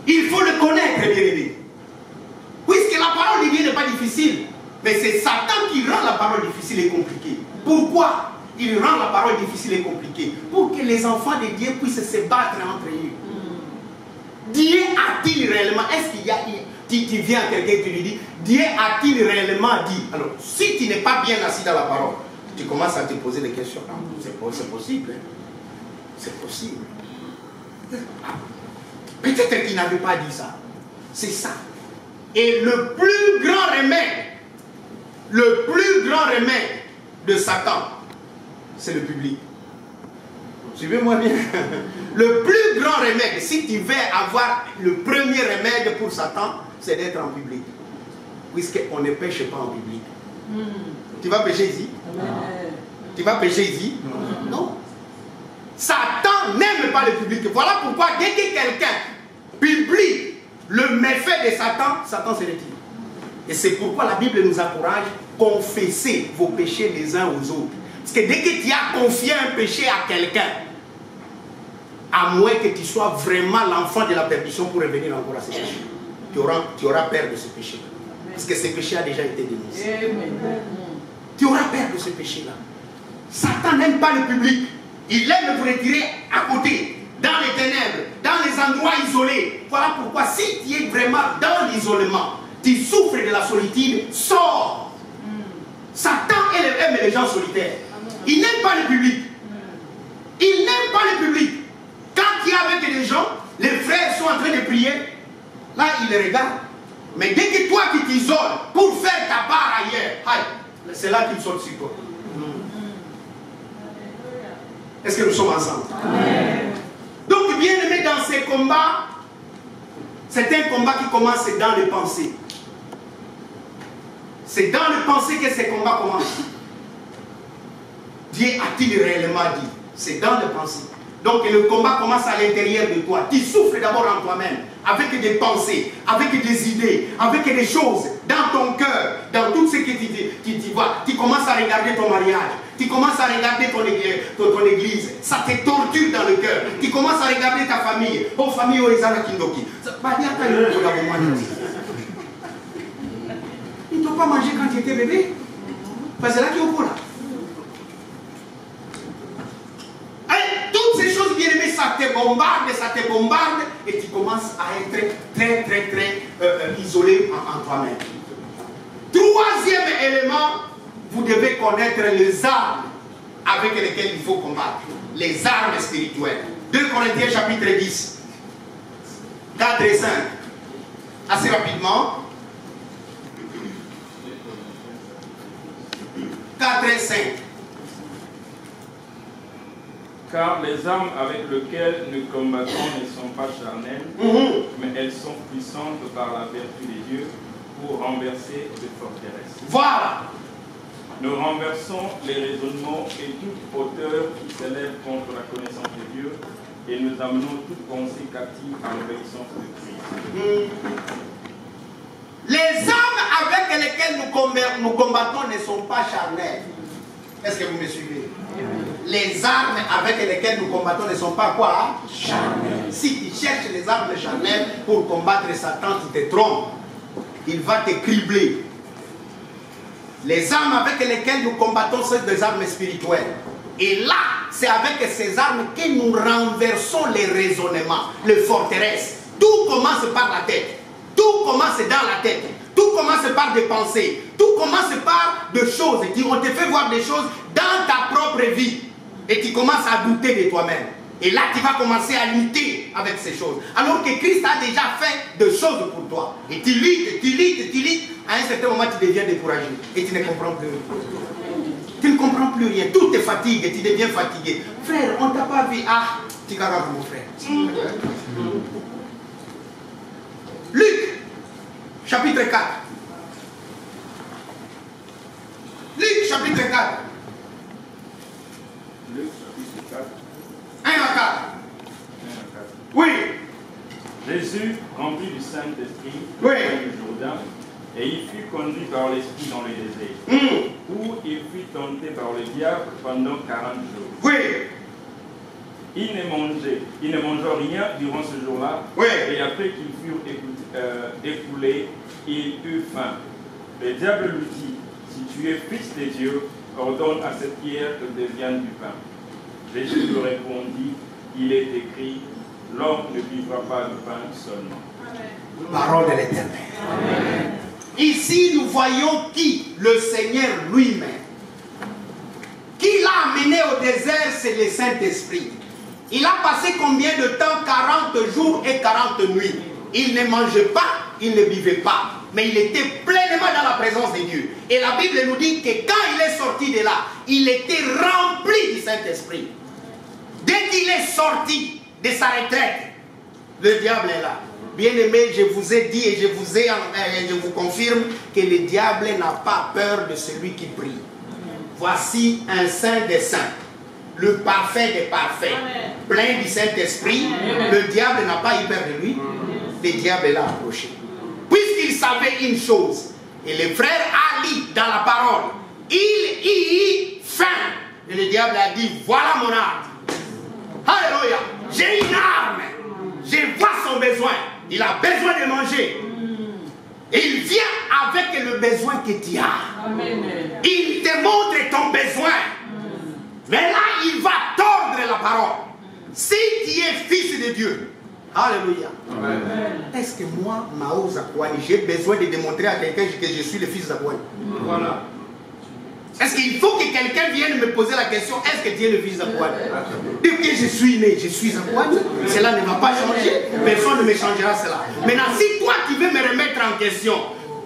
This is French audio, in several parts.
Il faut le connaître, bien aimé. Puisque la parole de Dieu n'est pas difficile, mais c'est Satan qui rend la parole difficile et compliquée. Pourquoi il rend la parole difficile et compliquée? Pour que les enfants de Dieu puissent se battre entre eux. Dieu a-t-il réellement, est-ce qu'il y a, tu viens à quelqu'un et tu lui dis, Dieu a-t-il réellement dit? Alors, si tu n'es pas bien assis dans la parole, tu commences à te poser des questions. C'est possible. Hein? C'est possible. Peut-être qu'il n'avait pas dit ça. C'est ça. Et le plus grand remède de Satan, c'est le public. Suivez-moi bien. Le plus grand remède, si tu veux avoir le premier remède pour Satan, c'est d'être en public. Puisqu'on ne pêche pas en public. Tu vas pêcher ici? Tu vas pêcher ici? Non. Satan n'aime pas le public. Voilà pourquoi dès que quelqu'un publie le méfait de Satan, Satan se retire. Et c'est pourquoi la Bible nous encourage à confesser vos péchés les uns aux autres. Parce que dès que tu as confié un péché à quelqu'un, à moins que tu sois vraiment l'enfant de la perdition pour revenir encore à ce péché, tu auras peur de ce péché. Parce que ce péché a déjà été dénoncé. Tu auras peur de ce péché-là. Satan n'aime pas le public. Il aime vous retirer à côté, dans les ténèbres, dans les endroits isolés. Voilà pourquoi si tu es vraiment dans l'isolement, tu souffres de la solitude, sors. Satan aime les gens solitaires. Il n'aime pas le public. Il n'aime pas le public. Quand il y a avec des gens, les frères sont en train de prier, là il les regarde. Mais dès que toi tu t'isoles pour faire ta part ailleurs, c'est là qu'il saute sur toi. Est-ce que nous sommes ensemble? Amen. Donc, bien aimé, dans ces combats, c'est un combat qui commence dans les pensées. C'est dans les pensées que ces combats commencent. Dieu a-t-il réellement dit? C'est dans les pensées. Donc, le combat commence à l'intérieur de toi. Tu souffres d'abord en toi-même, avec des pensées, avec des idées, avec des choses dans ton cœur, dans tout ce que tu vois. Tu commences à regarder ton mariage. Tu commences à regarder ton église, ça te torture dans le cœur. Tu commences à regarder ta famille. Oh, famille, oh, Isana Kindoki. Ils ne t'ont pas mangé quand tu étais bébé. Parce que c'est là qu'il y a au pot là. Toutes ces choses bien aimées, ça te bombarde, et tu commences à être très isolé en toi-même. Troisième élément, vous devez connaître les armes avec lesquelles il faut combattre. Les armes spirituelles. 2 Corinthiens chapitre 10. 4 et 5. Assez rapidement. 4 et 5. Car les armes avec lesquelles nous combattons ne sont pas charnelles, mais elles sont puissantes par la vertu de Dieu pour renverser les forteresses. Voilà. Nous renversons les raisonnements et toute hauteur qui s'élève contre la connaissance de Dieu et nous amenons toute pensée captive à l'obéissance de Christ. Les armes avec lesquelles nous combattons ne sont pas charnelles. Est-ce que vous me suivez? Les armes avec lesquelles nous combattons ne sont pas quoi? Charnelles. Si tu cherches les armes charnelles pour combattre Satan, tu te trompes. Il va te cribler. Les armes avec lesquelles nous combattons sont des armes spirituelles. Et là, c'est avec ces armes que nous renversons les raisonnements, les forteresses. Tout commence par la tête. Tout commence dans la tête. Tout commence par des pensées. Tout commence par des choses. On te fait voir des choses dans ta propre vie. Et tu commences à douter de toi-même. Et là, tu vas commencer à lutter avec ces choses. Alors que Christ a déjà fait des choses pour toi. Et tu luttes. À un certain moment, tu deviens découragé. Et tu ne comprends plus rien. Tu ne comprends plus rien. Tout te fatigue et tu deviens fatigué. Frère, on ne t'a pas vu. Ah, tu cagas mon frère. Luc, chapitre 4. Luc, chapitre 4. Luc, chapitre 4. 1 à 4. Oui. Jésus, rempli du Saint-Esprit, Oui. du Jourdain, et il fut conduit par l'Esprit dans le désert, où il fut tenté par le diable pendant 40 jours. Oui. Ils ne mangèrent rien durant ce jour-là. Oui. Et après qu'ils furent écoulés, ils eurent faim. Le diable lui dit, si tu es fils de Dieu, ordonne à cette pierre que devienne du pain. Jésus lui répondit, il est écrit, l'homme ne vivra pas de pain seulement. Parole de l'Éternel. Ici, nous voyons qui? Le Seigneur lui-même. Qui l'a amené au désert, c'est le Saint-Esprit. Il a passé combien de temps? 40 jours et 40 nuits. Il ne mangeait pas, il ne buvait pas. Mais il était pleinement dans la présence de Dieu. Et la Bible nous dit que quand il est sorti de là, il était rempli du Saint-Esprit. Dès qu'il est sorti de sa retraite, le diable est là. Bien-aimé, je vous ai dit et je vous confirme que le diable n'a pas peur de celui qui prie. Voici un saint des saints, le parfait des parfaits, plein du Saint-Esprit. Le diable n'a pas eu peur de lui. Le diable l'a approché. Puisqu'il savait une chose, et le frère a lu dans la parole, il y eut faim. Et le diable a dit, voilà mon arme. Alléluia. J'ai une arme. Je vois son besoin. Il a besoin de manger. Et il vient avec le besoin que tu as. Il te montre ton besoin. Mais là, il va tordre la parole. Si tu es fils de Dieu, alléluia. Est-ce que moi, Mao Zakwani, j'ai besoin de démontrer à quelqu'un que je suis le fils d'Akwani? Voilà. Est-ce qu'il faut que quelqu'un vienne me poser la question, est-ce que tu es le fils d'Akwani? Dès que je suis né, je suis Akwani. Cela ne va pas changer. Personne ne me changera cela. Maintenant, si toi, tu veux me remettre en question,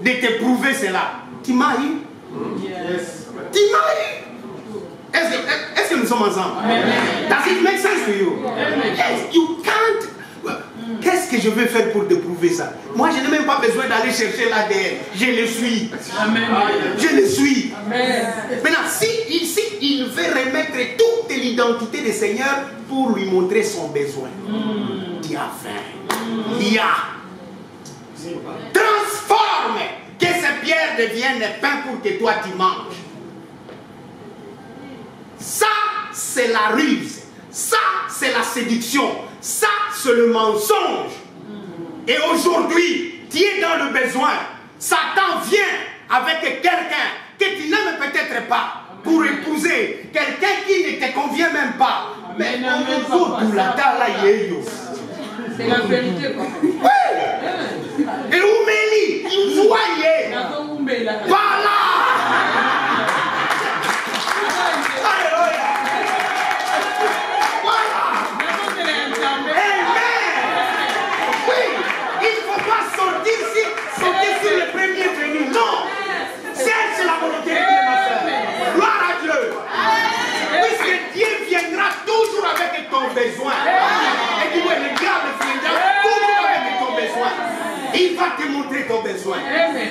de te prouver cela, tu m'as eu. Tu m'as eu. Est-ce que nous sommes ensemble? Does it make sense to you? Yes, you can't. Qu'est-ce que je vais faire pour te prouver ça? Moi, je n'ai même pas besoin d'aller chercher l'ADN. Je le suis. Amen. Je le suis. Amen. Maintenant, si ici, il veut remettre toute l'identité du Seigneur pour lui montrer son besoin. Tu as faim. Il y a. Transforme. Que ces pierres deviennent des pains pour que toi tu manges. Ça, c'est la ruse. Ça, c'est la séduction. Ça, c'est le mensonge. Et aujourd'hui, tu es dans le besoin. Satan vient avec quelqu'un que tu n'aimes peut-être pas pour épouser. Quelqu'un qui ne te convient même pas. Mais c'est la vérité. Oui. Et où Mélie, il voyait. Voilà. Besoin. Et dis-moi, le diable viendra toujours avec ton besoin. Il va te montrer ton besoin.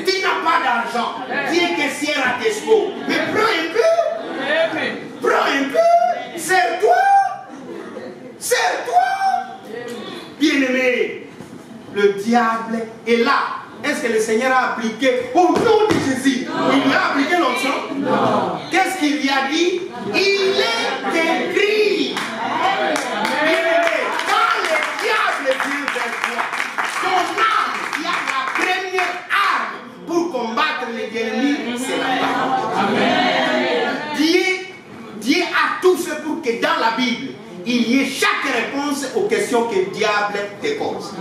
Tu n'as pas d'argent. Tu es caissière à Tesco. Mais prends un peu. Prends un peu. Serre-toi. Serre-toi. Bien-aimé, le diable est là. Est-ce que le Seigneur a appliqué au nom de Jésus? Il lui a appliqué l'onction? Non. Qu'est-ce qu'il lui a dit? Il est écrit. Bien-aimé, quand le diable vient vers toi, ton âme, il y a la première arme pour combattre les ennemis, c'est la parole. Dieu a tout fait pour que dans la Bible, il y ait chaque réponse aux questions que le diable te pose.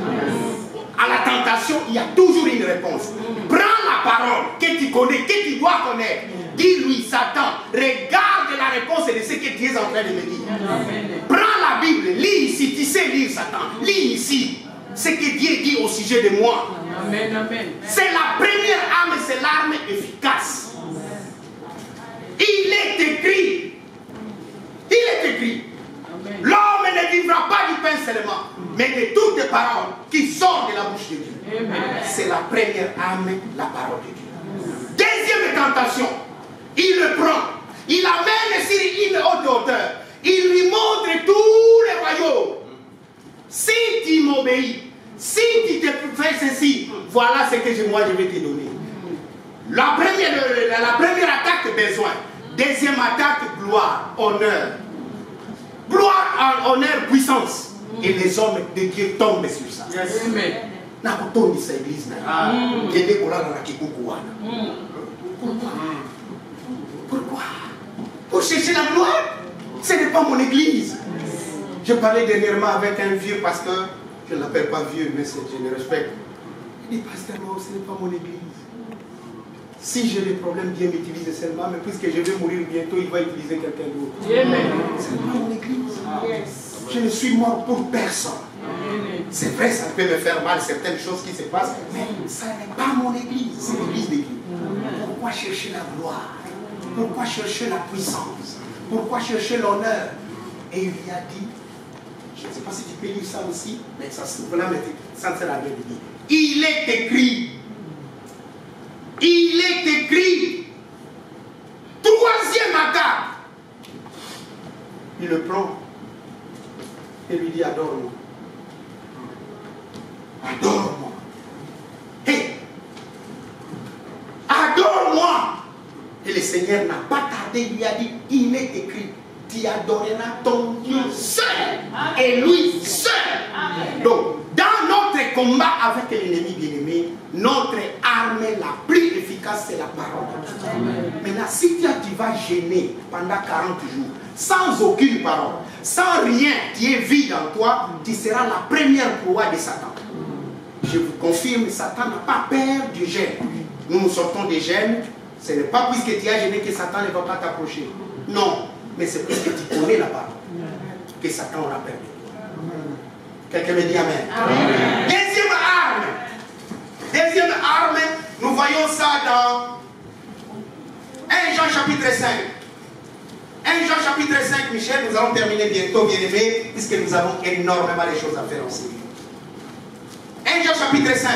À la tentation, il y a toujours une réponse. Prends la parole que tu connais, que tu dois connaître. Dis-lui, Satan, regarde la réponse de ce que tu es en train de me dire. Prends la Bible, lis ici, tu sais lire, Satan. Lis ici ce que Dieu dit au sujet de moi. C'est la première arme, c'est l'arme efficace. Il est écrit. Il est écrit. L'homme ne vivra pas du pain seulement, mais de toutes les paroles qui sortent de la bouche de Dieu. C'est la première arme, la parole de Dieu. Deuxième tentation, il le prend, il l'amène sur une haute hauteur, il lui montre tous les royaumes. Si tu m'obéis, si tu te fais ceci, voilà ce que moi je vais te donner. La première attaque, besoin. Deuxième attaque, gloire, honneur. Gloire, honneur, puissance. Et les hommes de Dieu tombent sur ça. Pourquoi? Pour chercher la gloire. Ce n'est pas mon église. Je parlais dernièrement avec un vieux pasteur. Je ne l'appelle pas vieux, mais je le respecte. Il dit, pasteur, non, ce n'est pas mon église. Si j'ai des problèmes, Dieu m'utilise seulement, mais puisque je vais mourir bientôt, il va utiliser quelqu'un d'autre. Ce n'est pas mon église. Je ne suis mort pour personne. C'est vrai, ça peut me faire mal, certaines choses qui se passent, mais ça n'est pas mon église, c'est l'église de Dieu. Pourquoi chercher la gloire? Pourquoi chercher la puissance? Pourquoi chercher l'honneur? Et il lui a dit, je ne sais pas si tu peux lire ça aussi, mais ça ne sert à rien de dire. Il est écrit. Il est écrit. Troisième attaque. Il le prend et lui dit, adore-moi. Adore-moi. Hé! Adore-moi. Et le Seigneur n'a pas tardé, il lui a dit, il est écrit, tu adoreras ton Dieu seul et lui seul. Donc, dans notre combat avec l'ennemi bien-aimé, notre arme la plus efficace, c'est la parole. Maintenant, si tu vas gêner pendant 40 jours, sans aucune parole, sans rien qui est vide en toi, tu seras la première proie de Satan. Je vous confirme, Satan n'a pas peur du gêne. Nous sortons des gènes. Ce n'est pas puisque tu as gêné que Satan ne va pas t'approcher. Non, mais c'est parce que tu connais la parole que Satan aura peur de toi. Quelqu'un me dit amen. Amen. Deuxième arme, nous voyons ça dans 1 Jean chapitre 5. 1 Jean chapitre 5, Michel, nous allons terminer bientôt, bien-aimés, puisque nous avons énormément de choses à faire ensemble. 1 Jean chapitre 5.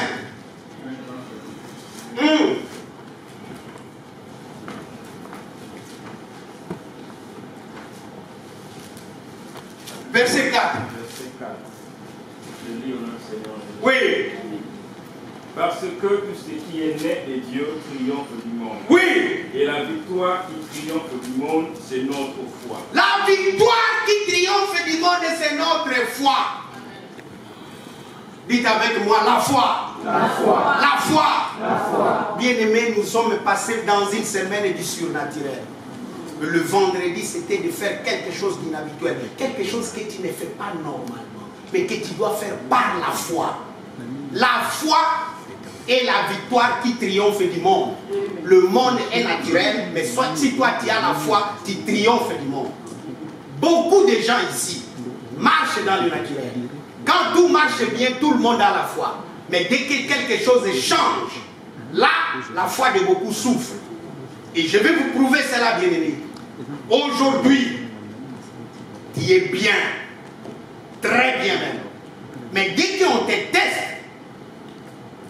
Verset 4. Verset 4. Je lis au nom du Seigneur. Oui. Parce que tout ce qui est né de Dieu triomphe du monde. Oui. Et la victoire qui triomphe du monde, c'est notre foi. La victoire qui triomphe du monde, c'est notre foi. Dites avec moi, la foi. La foi. La foi. La foi. Bien-aimés, nous sommes passés dans une semaine du surnaturel. Le vendredi, c'était de faire quelque chose d'inhabituel. Quelque chose que tu ne fais pas normalement, mais que tu dois faire par la foi. La foi est la victoire qui triomphe du monde. Le monde est naturel, mais soit si toi tu as la foi, tu triomphes du monde. Beaucoup de gens ici marchent dans le naturel. Quand tout marche bien, tout le monde a la foi. Mais dès que quelque chose change, là, la foi de beaucoup souffre. Et je vais vous prouver cela, bien-aimés. Aujourd'hui, tu es bien, très bien même. Mais dès qu'on te teste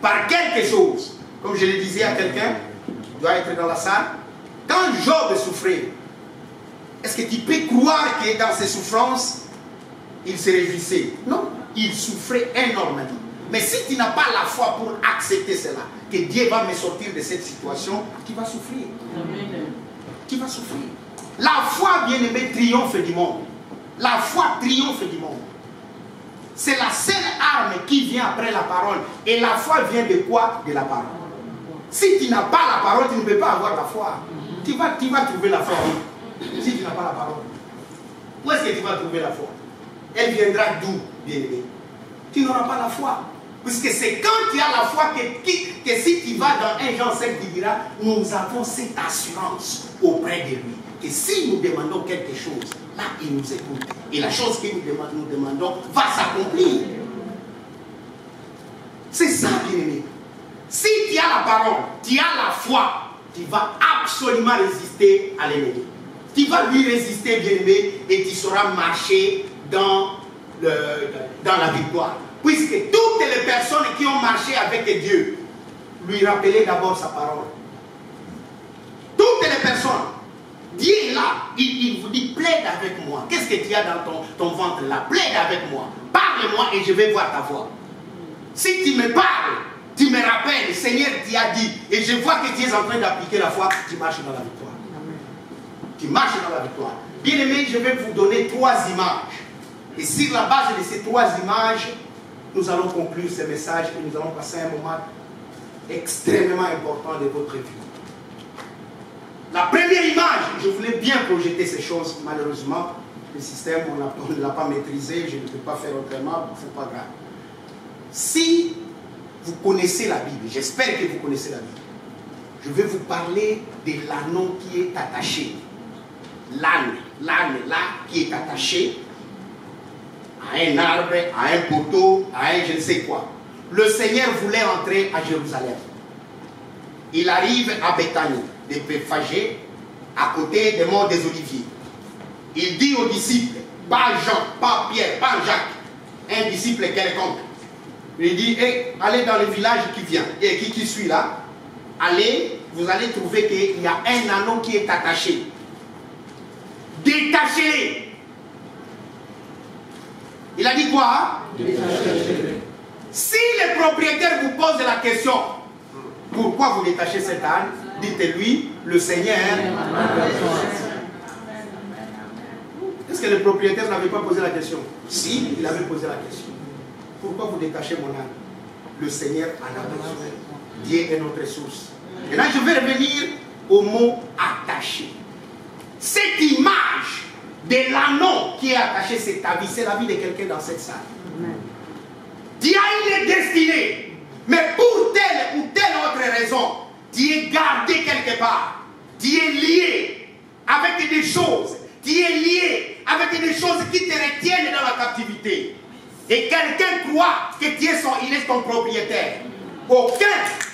par quelque chose, comme je le disais à quelqu'un, qui doit être dans la salle, quand Job souffrait, est-ce que tu peux croire que dans ses souffrances, il se réjouissait? Non, il souffrait énormément. Mais si tu n'as pas la foi pour accepter cela, que Dieu va me sortir de cette situation, tu vas souffrir. Amen. Tu vas souffrir. La foi, bien-aimé, triomphe du monde. La foi triomphe du monde. C'est la seule arme qui vient après la parole. Et la foi vient de quoi? De la parole. Si tu n'as pas la parole, tu ne peux pas avoir la foi. Tu vas trouver la foi. Si tu n'as pas la parole. Où est-ce que tu vas trouver la foi? Elle viendra d'où, bien-aimé? Tu n'auras pas la foi. Puisque c'est quand tu as la foi que si tu vas dans 1 Jean 5, tu diras, nous avons cette assurance auprès de lui. Que si nous demandons quelque chose, là, il nous écoute. Et la chose que nous demandons va s'accomplir. C'est ça, bien-aimé. Si tu as la parole, tu as la foi, tu vas absolument résister à l'ennemi. Tu vas lui résister, bien-aimé, et tu sauras marcher dans la victoire. Puisque toutes les personnes qui ont marché avec Dieu lui rappelaient d'abord sa parole. Toutes les personnes. Dieu est là, il vous dit plaide avec moi. Qu'est-ce que tu as dans ton ventre là? Plaide avec moi. Parle-moi et je vais voir ta voix. Si tu me parles, tu me rappelles, le Seigneur t'y a dit, et je vois que tu es en train d'appliquer la foi, tu marches dans la victoire. Tu marches dans la victoire. Bien-aimés, je vais vous donner 3 images. Et sur la base de ces 3 images, nous allons conclure ce message et nous allons passer un moment extrêmement important de votre vie. La première image, je voulais bien projeter ces choses. Malheureusement, le système, on ne l'a pas maîtrisé, je ne peux pas faire autrement, ce n'est pas grave. Si vous connaissez la Bible, j'espère que vous connaissez la Bible, je vais vous parler de l'anneau qui est attaché. L'âne là qui est attaché à un arbre, à un poteau, à un je ne sais quoi. Le Seigneur voulait entrer à Jérusalem. Il arrive à Béthanie, de Bethphagée, à côté des monts des Oliviers. Il dit aux disciples, pas Jean, pas Pierre, pas Jacques, un disciple quelconque. Il dit, hey, allez dans le village qui vient, et qui suit là, allez, vous allez trouver qu'il y a un anneau qui est attaché. Détachez-les. Il a dit quoi? Si le propriétaire vous pose la question, pourquoi vous détachez cet âne? Dites-lui, le Seigneur. Est-ce que le propriétaire n'avait pas posé la question? Si, il avait posé la question. Pourquoi vous détachez mon âne? Le Seigneur en a besoin. Dieu est notre source. Et là, je vais revenir au mot attaché. Cette image de l'anneau qui est attaché, c'est ta vie, c'est la vie de quelqu'un dans cette salle. Dieu a une destinée, mais pour telle ou telle autre raison, tu es gardé quelque part. Tu es lié avec des choses. Tu es lié avec des choses qui te retiennent dans la captivité. Et quelqu'un croit que il est ton propriétaire. Aucun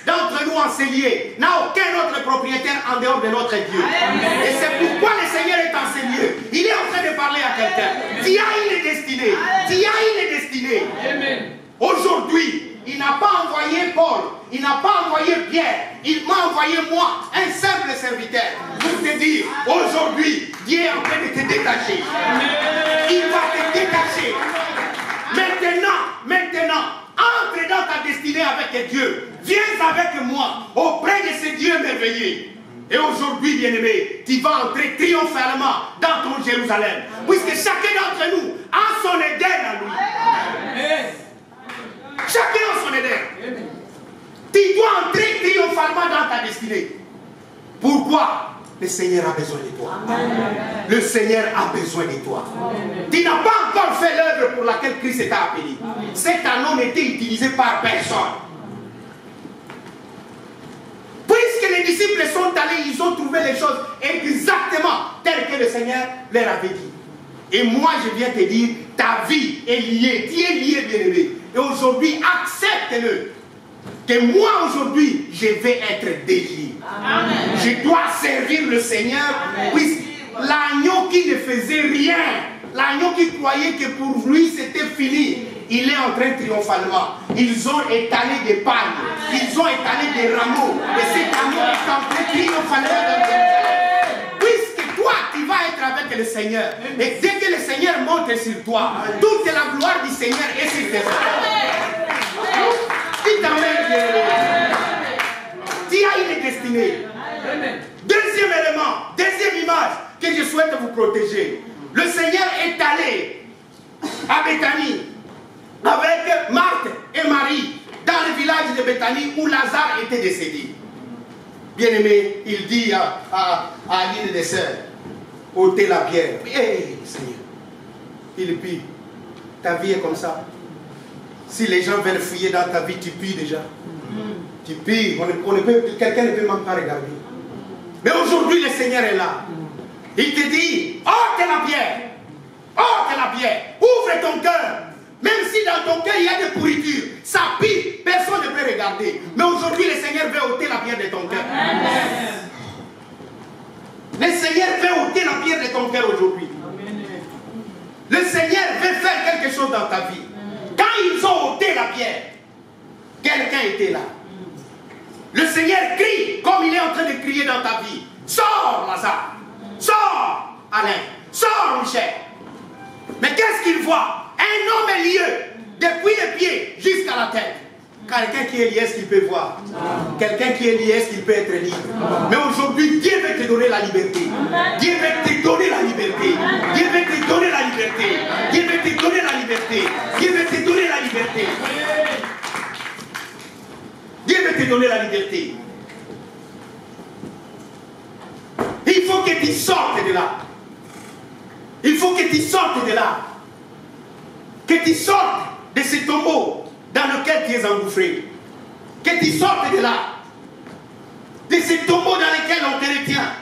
d'entre nous enseigné n'a aucun autre propriétaire en dehors de notre Dieu. Amen. Et c'est pourquoi le Seigneur est en ces lieux. Il est en train de parler à quelqu'un. Tu as une destinée. Tu as une destinée. Aujourd'hui, il n'a pas envoyé Paul. Il n'a pas envoyé Pierre. Il m'a envoyé moi, un simple serviteur, pour te dire, aujourd'hui, Dieu est en train de te détacher. Il va te détacher. Maintenant, entre dans ta destinée avec Dieu. Viens avec moi auprès de ce Dieu merveilleux. Et aujourd'hui, bien-aimé, tu vas entrer triomphalement dans ton Jérusalem. Puisque chacun d'entre nous a son Éden à lui. Chacun a son Éden. Tu dois entrer triomphalement dans ta destinée. Pourquoi? Le Seigneur a besoin de toi. Amen. Le Seigneur a besoin de toi. Amen. Tu n'as pas encore fait l'œuvre pour laquelle Christ t'a appelé. Amen. Cet anneau n'était utilisé par personne. Puisque les disciples sont allés, ils ont trouvé les choses exactement telles que le Seigneur leur avait dit. Et moi, je viens te dire, ta vie est liée. Tu es lié, bien-aimé. Et aujourd'hui, accepte-le. Que moi, aujourd'hui, je vais être délié. Amen. Je dois servir le Seigneur. Puisque l'agneau qui ne faisait rien, l'agneau qui croyait que pour lui c'était fini, il est en train triomphalement. Ils ont étalé des palmes, ils ont étalé des rameaux, et cet agneau est en train triomphalement. Puisque toi, tu vas être avec le Seigneur. Et dès que le Seigneur monte sur toi, toute la gloire du Seigneur est sur tes épaules. Tu as une destinée. Deuxième élément, deuxième image que je souhaite vous protéger. Le Seigneur est allé à Béthanie avec Marthe et Marie dans le village de Béthanie où Lazare était décédé. Bien-aimé, il dit à l'une des sœurs, ôtez la pierre. Hé, Seigneur, il prie. Ta vie est comme ça. Si les gens veulent fouiller dans ta vie, tu pries déjà. Tu pries. Quelqu'un ne peut même pas regarder. Mais aujourd'hui, le Seigneur est là. Il te dit, ôte la pierre. Ôte la pierre. Ouvre ton cœur. Même si dans ton cœur, il y a des pourritures. Ça pique. Personne ne peut regarder. Mais aujourd'hui, le Seigneur veut ôter la pierre de ton cœur. Le Seigneur veut ôter la pierre de ton cœur aujourd'hui. Le Seigneur veut faire quelque chose dans ta vie. Quand ils ont ôté la pierre, quelqu'un était là. Le Seigneur crie comme il est en train de crier dans ta vie. Sors, Lazare. Sors, Alain. Sors, Michel. Mais qu'est-ce qu'il voit? Un homme est lié depuis les pieds jusqu'à la tête. Quelqu'un qui est lié, est-ce qu'il peut voir? Quelqu'un qui est lié, est-ce qu'il peut être libre? Mais aujourd'hui, Dieu veut te donner la liberté. Dieu veut te donner la liberté. Dieu veut te donner la liberté. Dieu veut te donner la liberté. Dieu veut te donner la liberté. Dieu veut te donner la liberté. Il faut que tu sortes de là. Il faut que tu sortes de là. Que tu sortes de ce tombeau dans lequel tu es engouffré. Que tu sortes de là. De ce tombeau dans lequel on te retient.